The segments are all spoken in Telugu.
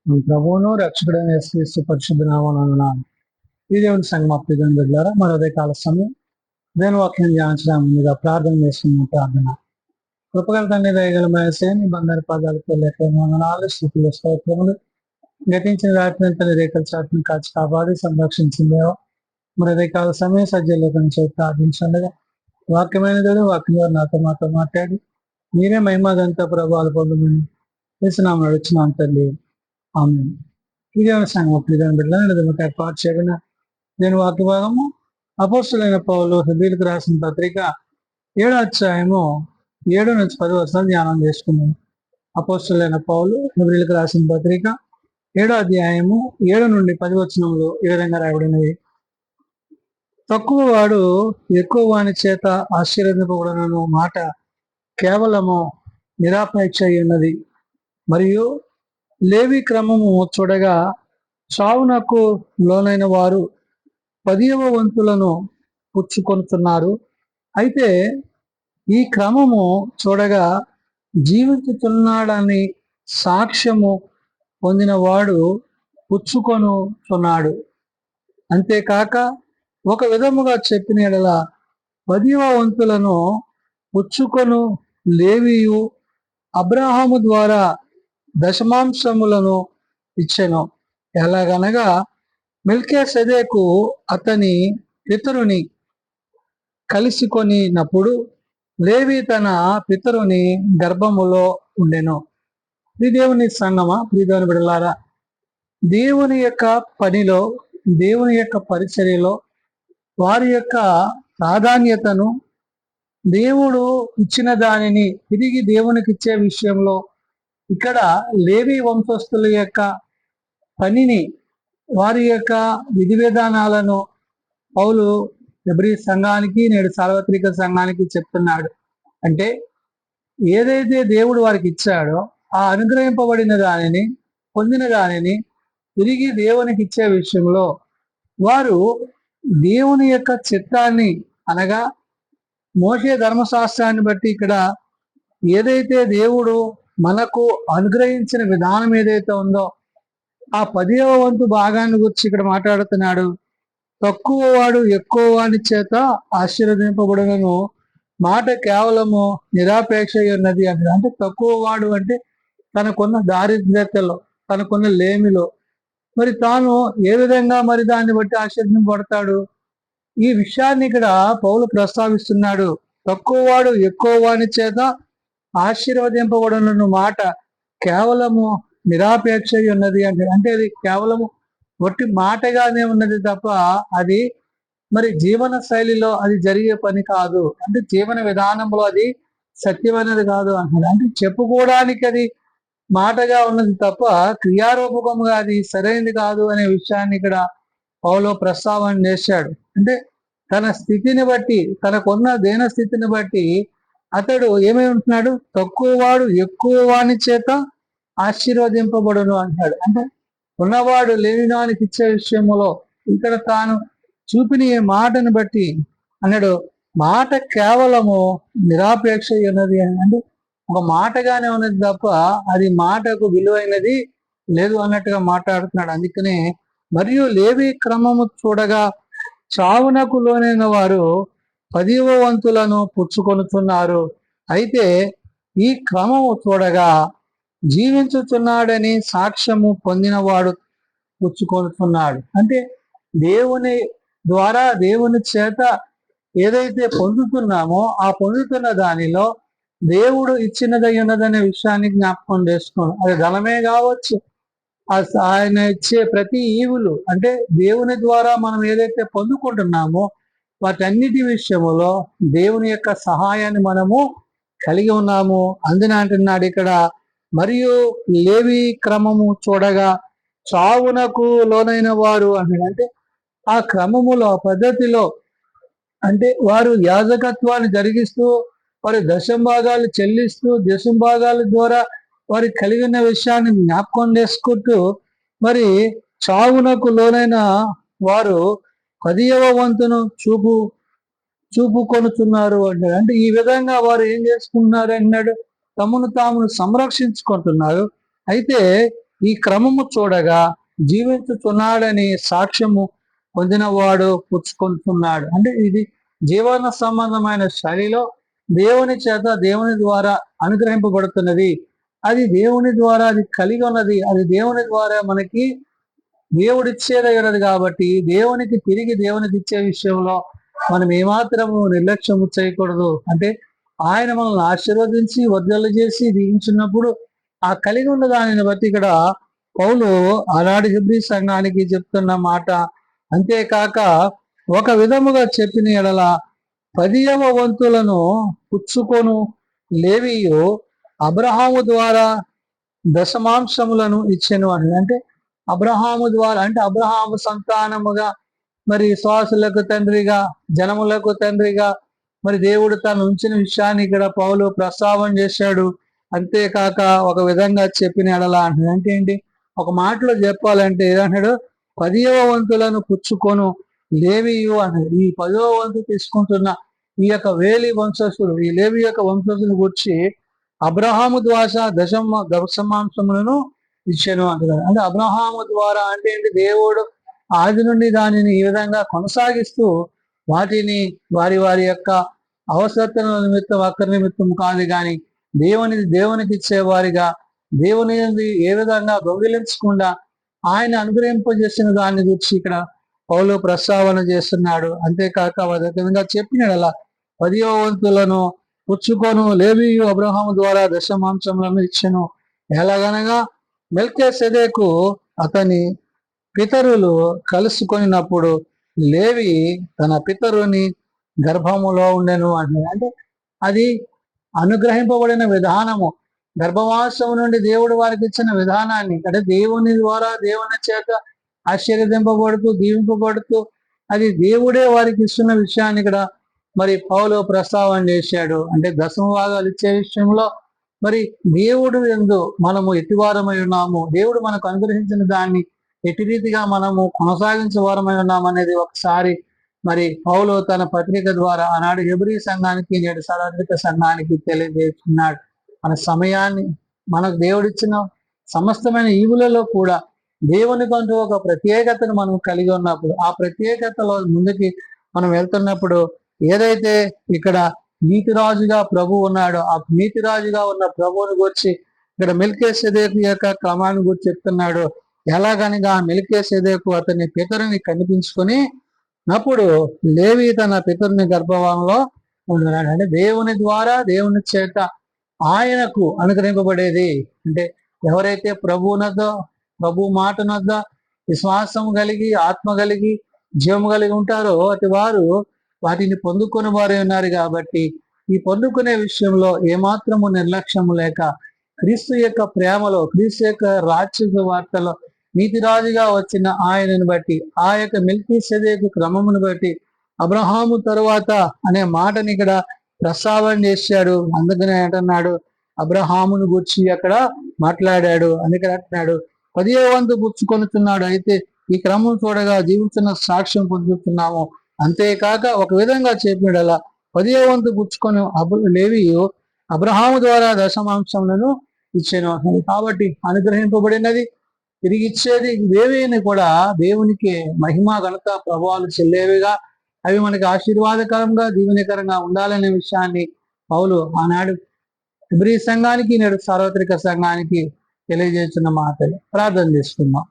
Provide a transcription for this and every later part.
మీ ప్రభువును రక్షకుడైన యేసుక్రీస్తు పరిశుద్ధ నామమున ఈ దేవుని సంగమప్రియం బిడ్డలారా మరి అదే కాల సమయం దేని వాక్యం ధ్యానించడం ముందుగా ప్రార్థన చేస్తున్న ప్రార్థన కృపగల తండ్రి దయగల మేసే నీ బంగారు పాదాలతో లేఖనాలు స్థితిలో స్తోత్రములు గతించిన రాత్రి తన రేఖల చాటును కాచి కాపాడి సంరక్షించిందేవో మరి అదే కాల సమయం సజ్జలేఖన చేసి ప్రార్థించండిగా వాక్యమైన దేవుడు వాక్యం వారు నాతో మాతో మాట్లాడి మీరే మహిమదంతా ప్రభావాలు పొందమని వేసినాము నడుచున్నాం తల్లి ఆమె ఈ దేవుని సంఘం ప్రియం బిడ్డలను ఏర్పాటు చేయబడిన నేను వాక్య భాగము అపోస్తులైన పౌలు హెబ్రీయులకు రాసిన పత్రిక 7వ అధ్యాయము 7 నుంచి 10 వచనాలు ధ్యానం చేసుకున్నాను. అపోస్తులైన పౌలు హెబ్రీయులకు రాసిన పత్రిక 7వ అధ్యాయము 7 నుండి 10 వచనములు ఈ విధంగా రాయబడినవి. తక్కువ వాడు ఎక్కువ వాని చేత ఆశీర్వదింపబడను మాట కేవలము నిరాపేక్ష ఉన్నది. మరియు లేవి క్రమము చూడగా చావునకు లోనైన వారు 10వ వంతులను పుచ్చుకొనుతున్నారు. అయితే ఈ క్రమము చూడగా జీవించుతున్నాడని సాక్ష్యము పొందిన వాడు పుచ్చుకొనుచున్నాడు. అంతేకాక ఒక విధముగా చెప్పిన యెడల 10వ వంతులను పుచ్చుకొను లేవియు అబ్రహాము ద్వారా దశమాంశములను ఇచ్చెను. ఎలాగనగా మెల్కీసెదెకు అతని పితరుని కలిసికొనినప్పుడు లేవి తన పితరుని గర్భములో ఉండెను. ఈ దేవుని సంగమా ప్రియదేవుని బిడ్డలారా, దేవుని యొక్క పనిలో, దేవుని యొక్క పరిచర్యలో వారి యొక్క ప్రాధాన్యతను, దేవుడు ఇచ్చిన దానిని తిరిగి దేవునికి ఇచ్చే విషయంలో ఇక్కడ లేవి వంశస్థుల యొక్క పనిని, వారి యొక్క విధి విధానాలను పౌలు హెబ్రీ సంఘానికి, నేడు సార్వత్రిక సంఘానికి చెప్తున్నాడు. అంటే ఏదైతే దేవుడు వారికి ఇచ్చాడో ఆ అనుగ్రహింపబడిన దానిని, పొందిన దానిని తిరిగి దేవునికి ఇచ్చే విషయంలో వారు దేవుని యొక్క చిత్తాన్ని, అనగా మోషే ధర్మశాస్త్రాన్ని బట్టి ఇక్కడ ఏదైతే దేవుడు మనకు అనుగ్రహించిన విధానం ఏదైతే ఉందో ఆ 10వ వంతు భాగాన్ని గురించి ఇక్కడ మాట్లాడుతున్నాడు. తక్కువ వాడు ఎక్కువ వాని చేత ఆశీర్వదింపబడును మాట కేవలము నిరాపేక్ష ఉన్నది అంటే. అంటే తక్కువ వాడు అంటే తనకున్న దారిద్ర్యతలో, తనకున్న లేమిలో మరి తాను ఏ విధంగా మరి దాన్ని బట్టి ఆశీర్వదింపబడతాడు, ఈ విషయాన్ని ఇక్కడ పౌలు ప్రస్తావిస్తున్నాడు. తక్కువ వాడు ఎక్కువ వాని చేత ఆశీర్వదింపబడును మాట కేవలము నిరాపేక్ష ఉన్నది అంటే. అంటే అది కేవలము ఒట్టి మాటగానే ఉన్నది తప్ప అది మరి జీవన శైలిలో అది జరిగే పని కాదు. అంటే జీవన విధానంలో అది సత్యమైనది కాదు అంటున్నది. అంటే చెప్పుకోవడానికి అది మాటగా ఉన్నది తప్ప క్రియారూపకంగా అది సరైనది కాదు అనే విషయాన్ని ఇక్కడ పౌలు ప్రస్తావన చేశాడు. అంటే తన స్థితిని బట్టి, తనకున్న దేన స్థితిని బట్టి అతడు ఏమై ఉంటున్నాడు, తక్కువ వాడు ఎక్కువ వాని చేత ఆశీర్వదింపబడును అంటాడు. అంటే ఉన్నవాడు లేనివానికి ఇచ్చే విషయంలో ఇక్కడ తాను చూపిన ఈ మాటను బట్టి అన్నాడు, మాట కేవలము నిరాపేక్ష ఉన్నది అని. అంటే ఒక మాటగానే ఉన్నది తప్ప అది మాటకు విలువైనది లేదు అన్నట్టుగా మాట్లాడుతున్నాడు. అందుకనే మరియు లేవి క్రమము చూడగా చావునకు లోనైన వారు 10వ వంతులను పుచ్చుకొనుతున్నారు. అయితే ఈ క్రమము చూడగా జీవించుచున్నాడని సాక్ష్యము పొందినవాడు పుచ్చుకొనుతున్నాడు. అంటే దేవుని ద్వారా, దేవుని చేత ఏదైతే పొందుతున్నామో ఆ పొందుతున్న దానిలో దేవుడు ఇచ్చినదై ఉన్నదనే విషయాన్ని జ్ఞాపకం చేసుకోండి. అది ధనమే కావచ్చు, ఆయన ఇచ్చే ప్రతి ఈవులు, అంటే దేవుని ద్వారా మనం ఏదైతే పొందుకుంటున్నామో వాటన్నిటి విషయములో దేవుని యొక్క సహాయాన్ని మనము కలిగి ఉన్నాము. అందున అంటున్నాడు ఇక్కడ, మరియు లేవి క్రమము చూడగా చావునకు లోనైన వారు అన్నాడు. అంటే ఆ క్రమములో, పద్ధతిలో, అంటే వారు యాజకత్వాన్ని జరిగిస్తూ వారి దశంభాగాలు చెల్లిస్తూ దశంభాగాల ద్వారా వారి కలిగిన విషయాన్ని జ్ఞాపకం చేసుకుంటూ మరి చావునకు లోనైన వారు 10వ వంతును చూపుకొనుతున్నారు అన్నాడు. అంటే ఈ విధంగా వారు ఏం చేసుకుంటున్నారు అన్నాడు, తమను తాము సంరక్షించుకుంటున్నారు. అయితే ఈ క్రమము చూడగా జీవించుతున్నాడని సాక్ష్యము పొందినవాడు పుచ్చుకుంటున్నాడు. అంటే ఇది జీవన సంబంధమైన శైలిలో దేవుని చేత దేవుని ద్వారా అనుగ్రహింపబడుతున్నది. అది దేవుని ద్వారా అది కలిగి ఉన్నది. అది దేవుని ద్వారా మనకి దేవుడిచ్చేదై ఉన్నది కాబట్టి దేవునికి తిరిగి దేవునికి ఇచ్చే విషయంలో మనం ఏమాత్రము నిర్లక్ష్యము చేయకూడదు. అంటే ఆయన మనల్ని ఆశీర్వదించి వర్ధలు చేసి దీవించినప్పుడు ఆ కలిగి ఉన్న దానిని బట్టి ఇక్కడ పౌలు ఆనాడు హెబ్రీ సంఘానికి చెప్తున్న మాట. అంతేకాక ఒక విధముగా చెప్పిన ఎడల 10వ వంతులను పుచ్చుకొను లేవియు అబ్రహాము ద్వారా దశమాంశములను ఇచ్చెను అని. అంటే అబ్రహాము ద్వారా, అంటే అబ్రహాము సంతానముగా మరి విశ్వాసులకు తండ్రిగా, జనములకు తండ్రిగా మరి దేవుడు తను ఉంచిన విషయాన్ని ఇక్కడ పౌలు ప్రస్తావన చేశాడు. అంతేకాక ఒక విధంగా చెప్పిన ఎడలా అంటున్నాడు. అంటే ఏంటి, ఒక మాటలో చెప్పాలంటే ఏదంటాడు, 10వ వంతులను పుచ్చుకొను లేవియు అన్నాడు. ఈ 10వ వంతు తీసుకుంటున్న ఈ యొక్క వేలి వంశస్థులు, ఈ లేవి యొక్క వంశస్థుని గురించి అబ్రహాము ద్వారా దశమాంశములను ఇచ్చాను అంటున్నాడు. అంటే అబ్రహాము ద్వారా అంటే ఏంటి, దేవుడు ఆది నుండి దానిని ఈ విధంగా కొనసాగిస్తూ వాటిని వారి వారి యొక్క అవసరతల నిమిత్తం అక్కరి నిమిత్తం కాదు కానీ దేవునికి ఇచ్చేవారిగా, దేవుని ఏ విధంగా దొంగిలించకుండా ఆయన అనుగ్రహింపజేసిన దాన్ని గురించి ఇక్కడ పౌలు ప్రస్తావన చేస్తున్నాడు. అంతేకాక విధంగా చెప్పినాడు, అలా 10వ వంతులను పుచ్చుకొను లేవియు అబ్రహాము ద్వారా దశమాంశములను ఇచ్చెను. ఎలాగనగా మెల్కీసెదెకు అతని పితరులు కలుసుకొనినప్పుడు లేవి తన పితరుని గర్భములో ఉండెను అంటున్నాడు. అంటే అది అనుగ్రహింపబడిన విధానము, గర్భవాసము నుండి దేవుడు వారికి ఇచ్చిన విధానాన్ని, అంటే దేవుని ద్వారా దేవుని చేత ఆశీర్వదింపబడుతూ దీవింపబడుతూ అది దేవుడే వారికి ఇస్తున్న విషయాన్ని ఇక్కడ మరి పౌలు ప్రస్తావన చేశాడు. అంటే దశమ భాగాలు ఇచ్చే విషయంలో మరి దేవుడు యందు మనము ఎట్టివారమై ఉన్నాము, దేవుడు మనకు అనుగ్రహించిన దాన్ని ఎట్టి రీతిగా మనము కొనసాగించే వారమై ఉన్నాము అనేది ఒకసారి మరి పౌలు తన పత్రిక ద్వారా ఆనాడు హెబ్రీ సంఘానికి, నేడు సార్వత్రిక సంఘానికి తెలియజేస్తున్నాడు. మన సమయాన్ని, మనకు దేవుడిచ్చిన సమస్తమైన ఈవులలో కూడా దేవునికంటూ ఒక ప్రత్యేకతను మనం కలిగి ఉన్నప్పుడు, ఆ ప్రత్యేకతలో ముందుకి మనం వెళ్తున్నప్పుడు ఏదైతే ఇక్కడ నీతిరాజుగా ప్రభు ఉన్నాడో ఆ నీతిరాజుగా ఉన్న ప్రభువుని గురించి ఇక్కడ మెల్కీసెదెకు యొక్క క్రమాన్ని గురించి చెప్తున్నాడు. ఎలాగనగా మెల్కీసెదెకు అతని పితరుని కనిపించుకొని అప్పుడు లేవి తన పితరుని గర్భంలో ఉంటున్నాడు. అంటే దేవుని ద్వారా దేవుని చేత ఆయనకు అనుగ్రహింపబడేది. అంటే ఎవరైతే ప్రభువునద్దో, ప్రభు మాటనద్ద విశ్వాసం కలిగి, ఆత్మ కలిగి, జీవము కలిగి ఉంటారో అటు వారు వాటిని పొందుకొని వారే ఉన్నారు. కాబట్టి ఈ పొందుకునే విషయంలో ఏమాత్రము నిర్లక్ష్యము లేక క్రీస్తు యొక్క ప్రేమలో, క్రీస్తు యొక్క రాజ్య వార్తలో నీతిరాజుగా వచ్చిన ఆయనను బట్టి, ఆ యొక్క మెల్కీసెదెకు క్రమమును బట్టి అబ్రహాము తరువాత అనే మాటని ఇక్కడ ప్రస్తావన చేశాడు. అందుకనే అంటున్నాడు, అబ్రహామును గురించి అక్కడ మాట్లాడాడు. అందుకని అంటున్నాడు 10వ వంతు పుచ్చుకొనుతున్నాడు. అయితే ఈ క్రమం చూడగా జీవించిన సాక్ష్యం పొందుతున్నాము. అంతేకాక ఒక విధంగా చెప్పాడు, అలా 10వ వంతు పుచ్చుకొని లేవియు అబ్రహాము ద్వారా దశమాంశములను ఇచ్చాను. కాబట్టి అనుగ్రహింపబడినది తిరిగి ఇచ్చేది ఇవేవిని కూడా దేవునికి మహిమ, ఘనత, ప్రభావాలు చెల్లేవిగా, అవి మనకి ఆశీర్వాదకరంగా దీవెనకరంగా ఉండాలనే విషయాన్ని పౌలు ఆనాడు హెబ్రీ సంఘానికి, నేడు సార్వత్రిక సంఘానికి తెలియజేస్తున్న మాటలు. ప్రార్థన చేసుకుందాం.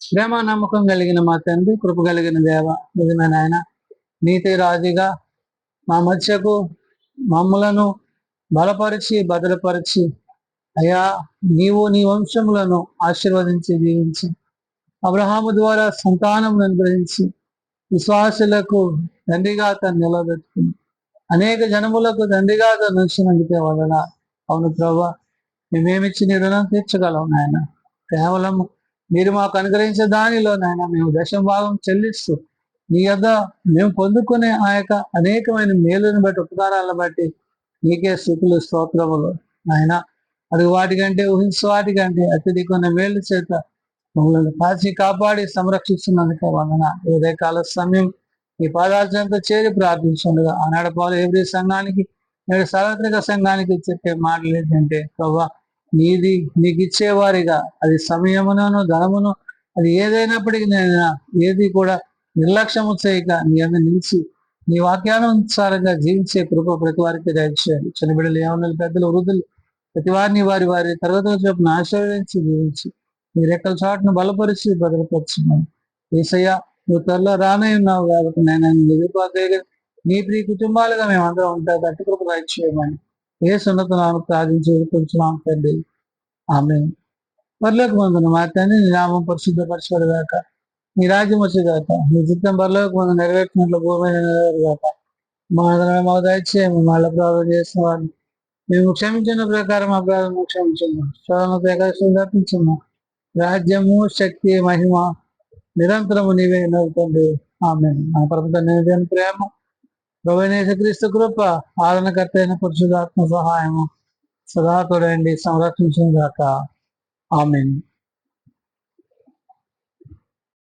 ప్రేమ నమ్మకం కలిగిన మా తండ్రి, కృప కలిగిన దేవ, నిజమైన ఆయన, నీతి రాజుగా మా మధ్యకు మమ్ములను బలపరిచి భద్రపరిచి అయ్యా, నీవు నీ వంశములను ఆశీర్వదించి దీవించి అబ్రహాము ద్వారా సంతానం అనుగ్రహించి విశ్వాసులకు తండ్రిగా తను నిలబెట్టుకుని అనేక జనములకు తండ్రిగా తను ఉంచినందుకే వలన. అవును ప్రభా, మేమేమిచ్చి నీ రుణం తీర్చగలం నాయన. కేవలం మీరు మాకు అనుగ్రహించే దానిలో నాయన మేము దశభాగం చెల్లిస్తూ నీ యొద్ద మేము పొందుకునే ఆ యొక్క అనేకమైన మేలుని బట్టి, ఉపకారాలను బట్టి నీకే స్తుతులు, స్తోత్రములు నాయన. అది వాటికంటే ఊహించు వాటికంటే అత్యధికమైన మేలు చేత మమ్మల్ని కాచి కాపాడి సంరక్షిస్తున్నందుకు వందన. ఏదే కాల సమయం ఈ పాదాల చెంత చేరి ప్రార్థించుండగా ఆనాడు పౌలు హెబ్రీ సంఘానికి, నేడు సార్వత్రిక సంఘానికి చెప్పే మాటలు ఏంటంటే, ప్రభా నీది నీకు ఇచ్చేవారిగా, అది సమయమును ధనమును అది ఏదైనప్పటికీ నేను ఏది కూడా నిర్లక్ష్యము చేయక నీ అందరు నిలిచి నీ వాక్యానుసారంగా జీవించే కృప ప్రతి వారికి దయచేయండి. చిన్న బిడ్డలు, ఏమన్నా పెద్దలు, వృద్ధులు ప్రతి వారిని వారి వారి తరగతుల చొప్పున ఆశీర్వదించి జీవించి నీ రెక్కల చాటును బలపరిచి భద్రపరుచున్నాను. యేసయ్య, నువ్వు త్వరలో రానే ఉన్నావు కాబట్టి నేను ఎదుర్కోగలిగే నీ ప్రియ కుటుంబాలుగా మేమందరం ఉంటాం. గట్టి కృప దయచేయమని ఏ సున్నతనాన్ని ప్రార్థించి ఎదుర్కొంటున్నాం తండ్రి. ఆమె పరలోక మందున మా తండ్రి, నీ నామం పరిశుద్ధపరచబడుగాక, నీ రాజ్యం వచ్చేగాక, నీ చిత్తం పరలోక మందు నెరవేర్చినట్లు భూమి మీద నెరవేరుగాక. మా మాకు దయచేయము, మళ్ళీ ప్రార్థన చేసిన వారిని మేము క్షమించిన ప్రకారం అపరాధము క్షమించున్నాం. శోధనతో ఏకాదశి తప్పించున్నాం. రాజ్యము, శక్తి, మహిమ నిరంతరము నీవే నడుతుంది. ఆమె మా ప్రభుత్వ ప్రేమ, ప్రభువైన యేసుక్రీస్తు కృప, ఆదరణకర్త అయిన పరిశుద్ధాత్మ సహాయము సదా తోడండి సంరక్షించిన గాక. ఆమేన్.